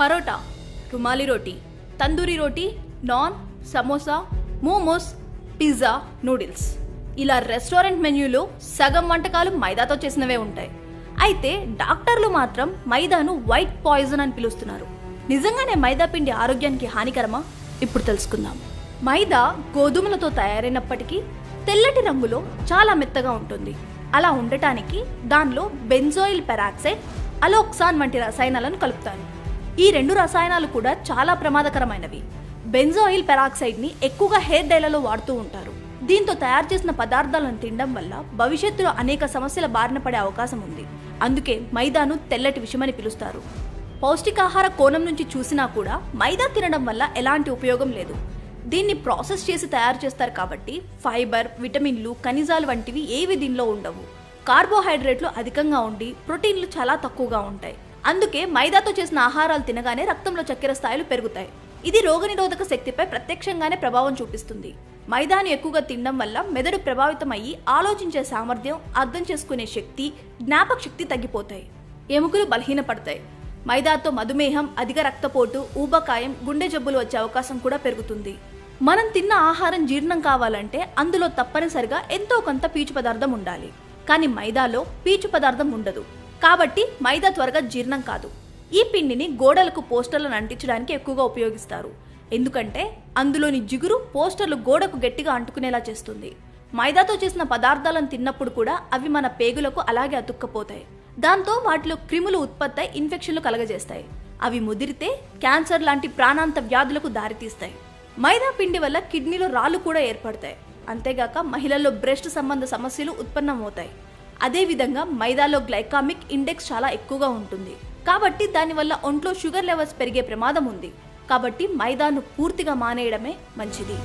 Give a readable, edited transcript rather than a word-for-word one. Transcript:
Parotta, rumali roti, tandoori roti, naan, samosa, momos, pizza, noodles ఇలా restaurant మెన్యూలో సగం వంటకాలు మైదాతో చేసినవే ఉంటాయి. అయితే డాక్టర్లు మాత్రం మైదాను వైట్ పాయిజన్ అని పిలుస్తున్నారు. నిజంగానే మైదా పిండి ఆరోగ్యానికి హానికరమా? ఇప్పుడు తెలుసుకుందాం. మైదా గోధుమలతో తయారైనప్పటికీ తెల్లటి రంగులో చాలా మెత్తగా ఉంటుంది. అలా ఉండటానికి దానిలో బెంజోయిల్ పెరాక్సైడ్, అలోక్సాన్ వంటి రసాయనాలను కలుపుతారు. ఈ రెండు రసాయనాలు కూడా చాలా ప్రమాదకరమైనవి. బెంజోయిల్ పెరాక్సైడ్ ని ఎక్కువగా హెయిర్ డైలలో వాడుతూ ఉంటారు. దీంతో తయారు చేసిన పదార్థాలను తినడం వల్ల భవిష్యత్తులో అనేక సమస్యల బారిన పడే అవకాశం ఉంది. అందుకే మైదాను తెల్లటి విషమని పిలుస్తారు. పౌష్టికాహార కోణం నుంచి చూసినా కూడా మైదా తినడం వల్ల ఎలాంటి ఉపయోగం లేదు. దీన్ని ప్రాసెస్ చేసి తయారు చేస్తారు కాబట్టి ఫైబర్, విటమిన్లు, ఖనిజాలు వంటివి ఏవి దీనిలో ఉండవు. కార్బోహైడ్రేట్లు అధికంగా ఉండి ప్రోటీన్లు చాలా తక్కువగా ఉంటాయి. అందుకే మైదాతో చేసిన ఆహారాలు తినగానే రక్తంలో చక్కెర స్థాయిలు పెరుగుతాయి. ఇది రోగనిరోధక శక్తిపై ప్రత్యక్షంగానే ప్రభావం చూపిస్తుంది. మైదాను ఎక్కువగా తినడం వల్ల మెదడు ప్రభావితం అయ్యి ఆలోచించే సామర్థ్యం, అర్థం చేసుకునే శక్తి, జ్ఞాపక శక్తి తగ్గిపోతాయి. ఎముకలు బలహీనపడతాయి. మైదాతో మధుమేహం, అధిక రక్తపోటు, ఊబకాయం, గుండె జబ్బులు వచ్చే అవకాశం కూడా పెరుగుతుంది. మనం తిన్న ఆహారం జీర్ణం కావాలంటే అందులో తప్పనిసరిగా ఎంతో కొంత పీచు పదార్థం ఉండాలి. కానీ మైదాలో పీచు పదార్థం ఉండదు. కాబట్టి మైదా త్వరగా జీర్ణం కాదు. ఈ పిండిని గోడలకు పోస్టర్లను అంటించడానికి ఎక్కువగా ఉపయోగిస్తారు. ఎందుకంటే అందులోని జిగురు పోస్టర్లు గోడకు గట్టిగా అంటుకునేలా చేస్తుంది. మైదాతో చేసిన పదార్థాలను తిన్నప్పుడు కూడా అవి మన పేగులకు అలాగే అతుక్కపోతాయి. దాంతో వాటిలో క్రిములు ఉత్పత్తి అయి ఇన్ఫెక్షన్లు కలగజేస్తాయి. అవి ముదిరితే క్యాన్సర్ లాంటి ప్రాణాంత వ్యాధులకు దారితీస్తాయి. మైదా పిండి వల్ల కిడ్నీలో రాళ్లు కూడా ఏర్పడతాయి. అంతేగాక మహిళల్లో బ్రెస్ట్ సంబంధ సమస్యలు ఉత్పన్నమవుతాయి. అదేవిధంగా మైదాలో గ్లైకామిక్ ఇండెక్స్ చాలా ఎక్కువగా ఉంటుంది. కాబట్టి దానివల్ల ఒంట్లో షుగర్ లెవెల్స్ పెరిగే ప్రమాదం ఉంది. కాబట్టి మైదాను పూర్తిగా మానేయడమే మంచిది.